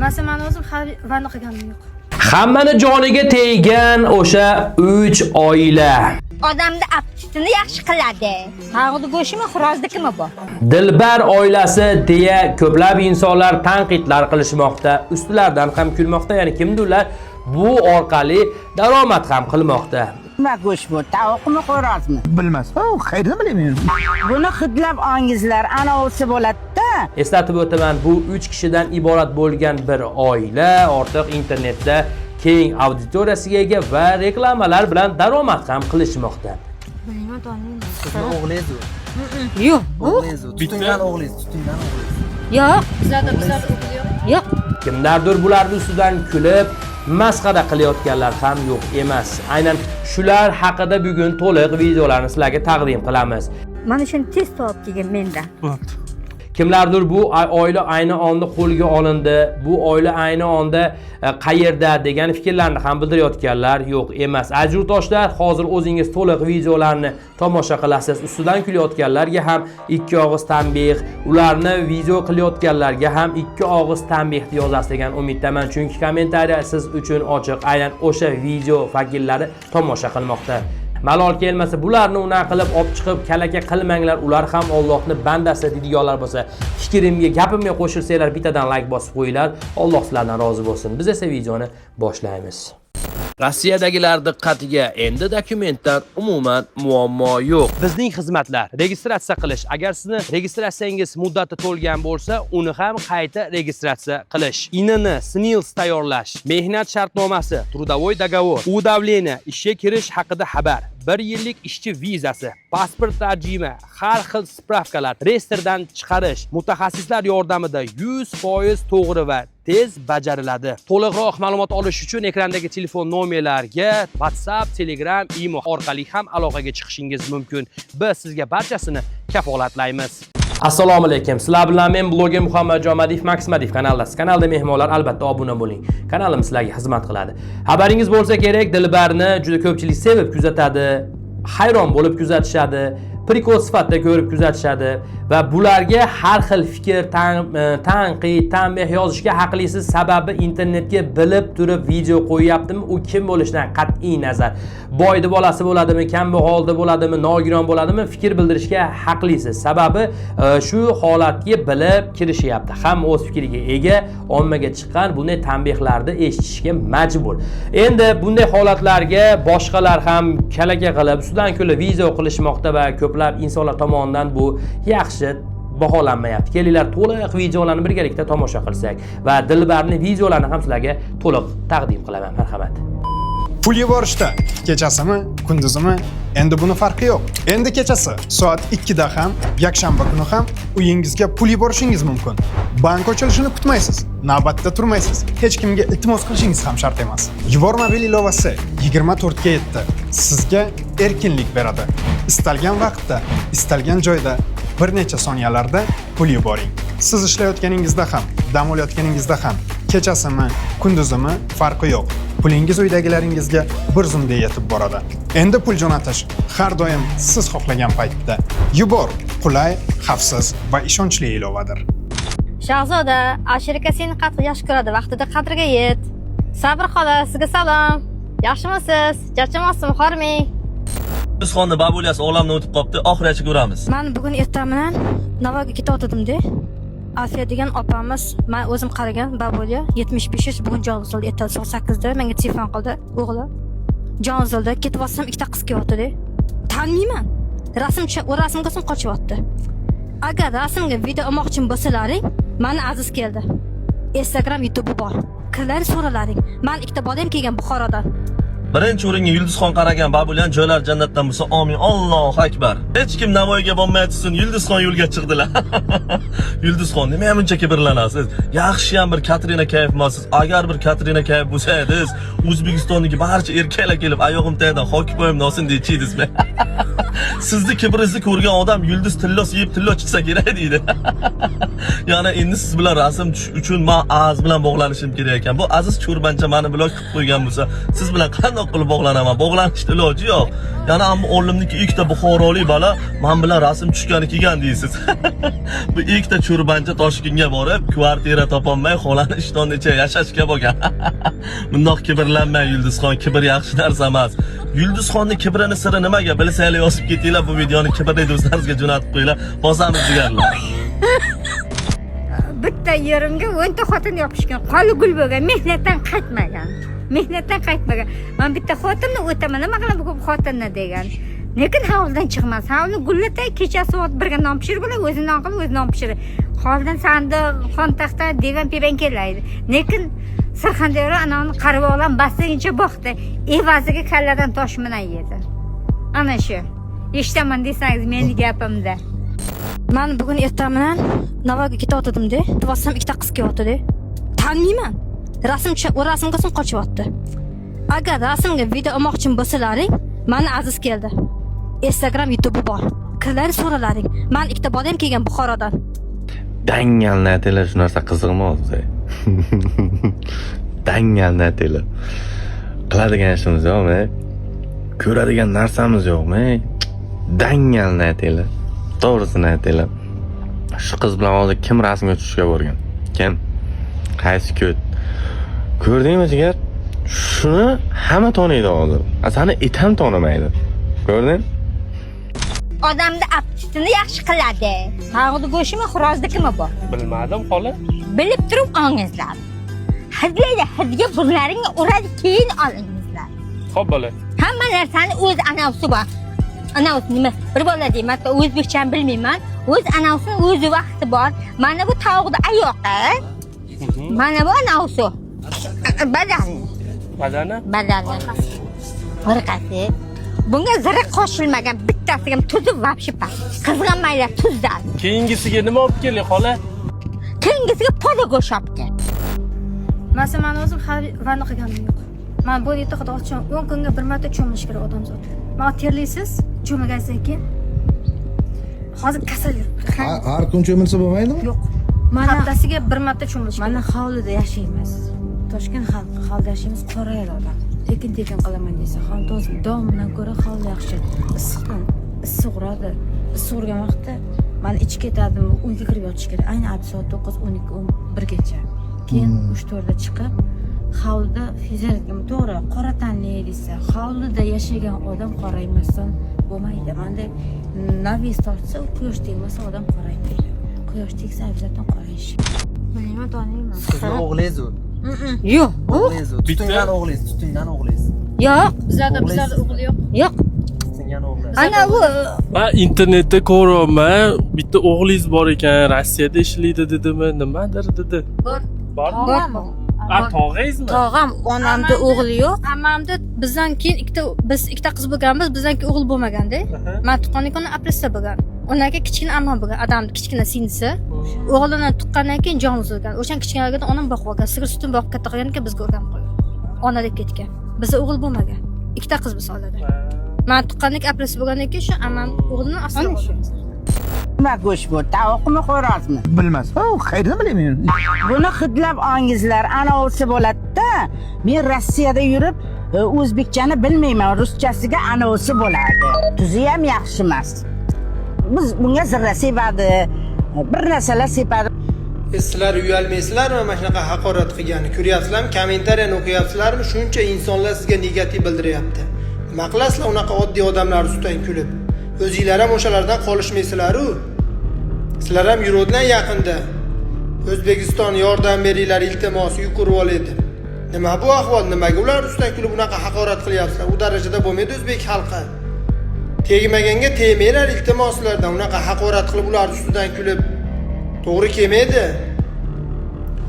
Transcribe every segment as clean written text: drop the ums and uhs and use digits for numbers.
Masalan, o'zim vanna qilganim yo'q. Hammani joniga teggan o'sha 3 oila. Odamni aptitini yaxshi qiladi. Tag'di go'shimi, xo'rozdikimi bu? Dilbar oilasi deya ko'plab insonlar tanqidlar qilishmoqda, ustilaridan ham kulmoqda, ya'ni kimdirlar bu orqali daromad ham qilmoqda. Nima go'sht bu? Tovuqmi, xo'rozmi? Bilmas. Qayerdan bilaman? Buni hidlab olingizlar, ana o'si bo'ladi-da. Eslatib o'taman, bu 3 kishidan iborat bo'lgan bir oila ortiq internetda keng auditoriyasiga ega va reklamalar bilan daromad ham qilishmoqda. Bilmayman, taniyman. Sizni o'g'lingiz u. Yo'q. O'g'lingiz u. Tutingan o'g'lingiz. Yo'q, bizlarda o'g'il yo'q. Yo'q. Kimlardir bularning ustidan kulib, masxara qilayotganlar ham yo'q emas. Aynan shular haqida bugun to'liq videolarni sizlarga taqdim qilamiz. Mana shuni tez topib kelgan mendan. Kimlardir bu oila ayni onda qo'lga olindi, bu oila ayni onda qayerda degan fikrlarni ham bildirayotganlar yo'q emas. Aziz yurtdoshlar, hozir o'zingiz to'liq videolarni tomosha qilasiz. Ustidan kulayotganlarga ham ikki og'iz tanbeh, ularni video qilayotganlarga ham ikki og'iz tanbeh yozasiz degan umiddaman, chunki kommentariya siz uchun ochiq. Aynan o'sha video vakillari tomosha qilmoqda. Malol kelmasa bularni unaqa qilib olib chiqib kalaka qilmanglar, ular ham Allohning bandasi deydiganlar bo'lsa, fikrimga, gapimga qo'shilsanglar bittadan like bosib qo'yinglar. Alloh sizlardan rozi bo'lsin. Biz esa videoni boshlaymiz. Rossiyadagilar diqqatiga, endi dokumentdan umuman muammo yo'q. Bizning xizmatlar registratsiya qilish. Agar sizni registratsiyangiz muddati to'lgan bo'lsa, uni ham qayta registratsiya qilish. INini SNILS tayyorlash, mehnat shartnomasi, trudovoy договор, udavleniya, ishga kirish haqida xabar, 1 yillik ishchi vizasi, pasport tarjima, har xil spravkalar, reyestrdan chiqarish mutaxassislar yordamida 100% to'g'ri va tez bajariladi. To'liqroq ma'lumot olish uchun ekrandagi telefon nomerlariga WhatsApp, Telegram, imo orqali ham aloqaga chiqishingiz mumkin. Biz sizga barchasini kafolatlaymiz. Assalomu alaykum. Sizlar bilan men bloger Muhammadjon Madiev Maksmadiev kanaldasiz. Kanalda mehmonlar, albatta obuna bo'ling. Kanalimiz sizlarga xizmat qiladi. Xabaringiz bo'lsa kerak, Dilbarni juda ko'pchilik sevib kuzatadi, hayron bo'lib kuzatishadi, prikol sifatida ko'rib kuzatishadi va bularga har xil fikr, tanqid, tanbeh yozishga haqlisiz. Sababi internetga bilib turib video qo'yyaptimi, u kim bo'lishidan qat'iy nazar. Boydi bolasi bo'ladimi, kambag'alda bo'ladimi, nogiron bo'ladimi, fikr bildirishga haqlisiz. Sababi shu holatga bilib kirishyapti. Hamma o'z fikriga ega, ommaga chiqqan bunday tanbehlarni eshitishga majbur. Endi bunday holatlarga boshqalar ham kalaka qilib, ustidan kulib video qilishmoqda va ko'plab insonlar tomonidan bu yaxshi baholanmayapti. Kelinglar to'liq videolarni birgalikda tomosha qilsak va Dilbarning videolarini ham sizlarga to'liq taqdim qilaman. Marhamat. Pul yuborishda kechasimi, kunduzimi, endi buni farqi yo'q. Endi kechasi soat 2 da ham, yakshanba kuni ham uyingizga pul yuborishingiz mumkin. Bank ochilishini kutmaysiz, navbatda turmaysiz. Hech kimga iltimos qilishingiz ham shart emas. Yubormobil ilovasi 24 ga yetdi. Sizga erkinlik beradi. Istalgan vaqtda, istalgan joyda bir necha soniyalarda pul yuboring. Siz ishlayotganingizda ham, dam olayotganingizda ham, kechasimi, kunduzimi farqi yo'q. Pulingiz uydagilaringizga bir zumda yetib boradi. Endi pul jo'natish har doim siz xohlagan paytda. Yubor qulay, xavfsiz va ishonchli ilovadir. Shahzoda, Ashirka seni qattiq yaxshi ko'radi. Vaqtida qadriga yet. Sabr xola, sizga salom. Yaxshimisiz? Charchamasizmi, xorming? Yulduzxonni babulasi olamdan o'tib qopti, oxirigacha ko'ramiz. Men bugun ertaman Navoga ketayotgandim-da. Afiya degan opamiz, men o'zim qaragan babulya 75 yosh, bugun jon uzildi. Ertaga soat 8 da menga telefon qildi, o'g'li. Jon uzildi, ketyapsam ikkita qiz kelyapti-da. Taniyman. Rasmga so'ng qochyapti. Agar rasmga video olmoqchi bo'lsalaring, meni aziz keldi. Instagram, YouTube bor. Kirlar so'ralaring. Men ikkita bolam kelgan Buxorodan. Birinchi o'ringa Yulduzxon qaragan babulyan joylar jannatdan bo'lsa, amin. Allohu akbar. Hech kim Navoiyga bormay tursin, Yulduzxon yo'lga chiqdilar. Yulduzxon, nima ham uncha kibrlanasiz? Yaxshi ham bir Katrina kayfmasiz. Agar bir Katrina kayf bo'lsangiz, O'zbekistondagi barcha erkaklar kelib oyog'im tagidan hoki qo'yib nosin deyichiydizmi? Sizni kibringizni ko'rgan odam yulduz tillos yeb tillo chiqsa kerak deydi. Ya'ni endi siz bilan rasm tushish uchun men Aziz bilan bog'lanishim kerak ekan. Bu Aziz cho'rbancha meni blok qilib qo'ygan bo'lsa, siz bilan qanday qandoq qilib bog'lanaman? Bog'lanishda iloji yo'q. Yana ham o'g'limniki ikkita buxorolik bola men bilan rasm tushgani kelgan deysiz. Bu ikkita churbancha Toshkentga borib, kvartira topolmay, xolani ishtongacha yashashga bo'lgan. Bundoq kibrlanmang Yulduzxon, kibr yaxshi narsa emas. Yulduzxonning kibrini siri nimaga? Bilsanglar yozib ketinglar, bu videoni kibrli do'stlaringizga jo'natib qo'yinglar. Bosamiz jigarlar. Bitta yerimga 10 ta xotin yopishgan, qoli gul bo'lgan, mehnatdan qaytmagan. Men bitta xotinni o'taman, nima qilaman bu xotinni degan. Lekin hovlidan chiqmas. Hovli gullatay, kechasi soat 1 ga non pishirib bo'ladi, o'zi non qilib, o'zi non pishirib. Hovlidan sandiq, xon taxta degan peban kelaydi. Lekin Surxondaryo anavni qarib olam basingcha boqdi. Evaziga kalladan tosh bilan yedi. Ana shu. Eshitaman desangiz meni gapimda. Men bugun ertaman Navoiyga ketayotdim-da. Tuvasam ikkita qiz kelyapti-da. Taniyman. Rasmga so'ng qochyapti. Agar rasmga video olmoqchi bo'lsalaring, meni aziz keldi. Instagram, YouTube bor. Qizlar so'ralaring. Men ikkita bola ham kelgan Buxorodan. Dangal natilar shu narsa qiziqmi o'zi? Dangal natilar. Qiladigan ishimiz yo'qmi? Ko'radigan narsamiz yo'qmi? Dangal natilar. To'g'risini aytaylar. Shu qiz bilan hozir kim rasmga tushishga borgan? Kim? Qaysi ko't? Ko'rdingmi jigar? Shuni hamma taniydi hozir. Seni it ham tanimaydi. Ko'rding? Odamni appetitini yaxshi qiladi. Tog'ni go'shtimi, xo'rozdikimi bu? Bilmadim, xola. Bilib turib olingizlar. Hidlaydi, hidga burlaringni uradi, keyin olingizlar. Xo'p, bola. Hamma narsani o'z anavsi bor. Anavsi nima? Bir bola deyman, o'zbekcha bilmayman. O'z anavsining o'zi vaqti bor. Mana bu tovuqni oyoqi. Mana bu anavsi. Badani. Orqasi. Bunga zira qo'shilmagan bittasiga tuzi vobshe pas. Qizg'anmaylar tuzdan. Keyingisiga nima olib keling, xola? Keyingisiga poda go'sht olib kel. Masalan, men o'zim vanna qilganim yo'q. Men bu yerda xudo uchun 10 kunga bir marta cho'milish kerak odamzod. Men terlisiz cho'milgandan keyin hozir kasal yuribdi. Har kun cho'milsa bo'lmaydimi? Yo'q. Haftasiga bir marta cho'milish kerak. Mana hovlida yashaymiz. Toshkent hovlida yashaymiz, qorayadi odam. Tekin qilaman desa, ham to'g'ri dom bilan ko'ra hovli yaxshi. Issiq uradi. Issiq urgan vaqtda men ichib ketadim, uyga kirib yotish kerak. Ayni soat 9, 12, 11 gacha. Keyin 3-4 da chiqib, hovlida fiziologim to'g'ri, qora tanli desa, hovlida yashagan odam qoraymasdan bo'lmaydi. Menda navis tortsa, quyosh tegmasa odam qoraymaydi. Quyosh tegsa obязательно qorayish. Bilmayman, taniyman. Sizni o'g'lingiz u. Yo'q. O'g'lingiz u. Tutingan o'g'lingiz. Yo'q. Bizlarda o'g'li yo'q. Yo'q. Tutingan o'g'li. Ana bu Ben internetda ko'raman, bitta o'g'lingiz bor ekan, Rossiyada ishlaydi dedimi, nimadir dedi. Bormi? Tog'angizmi? tog'am, onamda o'g'li yo'q. Ammamda bizdan keyin biz ikkita qiz bo'lganmiz, bizdan keyin o'g'il bo'lmaganda. Men tuqqandan keyin operatsiya bo'lgan. Undan keyin kichkina ammam bo'lgan, odamni kichkina singlisi. O'g'lini tuqqandan keyin jon uzilgan. O'shan kichkinaligida onam boqib olgan, sigir sutini boqib katta qilgandan keyin bizga o'rganib qo'ygan. Ona deb ketgan. Bizda o'g'il bo'lmagan. Ikkita qiz biz oilada. Men tuqqandan keyin operatsiya bo'lgandan keyin shu ammam o'g'lini asrab olgan. Nima go'sht bu? Tovuqmi, xo'rozmi? Bilmas. Qayerdan bilaman? Buni hidlab olingizlar, anavsi bo'ladi-da. Men Rossiyada yurib, o'zbekchani bilmayman, ruschasiga anavsi bo'ladi. Tuzi ham yaxshi emas. Biz bunga zirra sepadi, bir narsalar sepadi. Sizlar uyalmaysizlarmi mana shunaqa haqorat qilganini ko'ryapsizlarmi? Kommentariyani o'qiyapsizlarmi? Shuncha insonlar sizga negativ bildiryapti. Nima qilasizlar unaqa oddiy odamlar ustidan kulib? O'zingizlar ham o'shalardan qolishmaysizlar-ku. Sizlar ham yuradilar yaqinda. O'zbekiston yordam beringlar, iltimos, uy qurib oladi. Nima bu ahvol? Nimaga ular ustidan kulib unaqa haqorat qilyapsizlar? U darajada bo'lmaydi o'zbek xalqi. Tegmaganga tegmanglar, iltimos sizlardan unaqa haqorat qilib ular ustidan kulib. To'g'ri kelmaydi.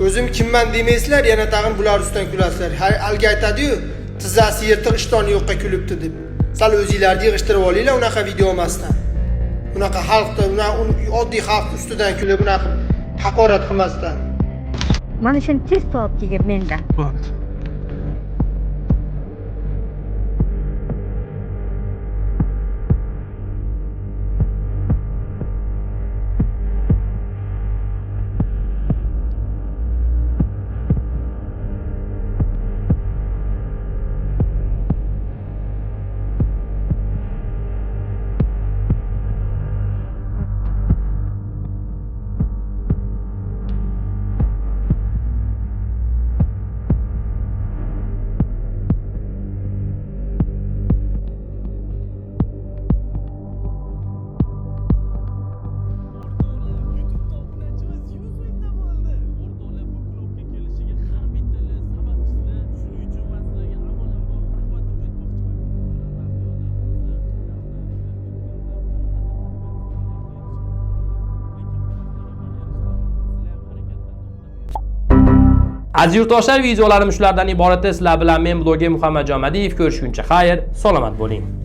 O'zim kimman demaysizlar, yana tag'in bular ustidan kulasizlar. Alga aytadi-yu, tizzasi yirtiq ishtoni yo'qqa kulibdi deb. Sal o'zingizlarni yig'ishtirib olinglar unaqa video emasdan. Unaqa xalqda, oddiy xalq ustidan kulib unaqa haqorat qilmasdan. mana shuni tez topib kelgan mendan. Aziz yurtdoshlar, videolarim shulardan iborat. Sizlar bilan men bloger Muhammadjon Madiyev. Ko'rishguncha xayr, salomat bo'ling.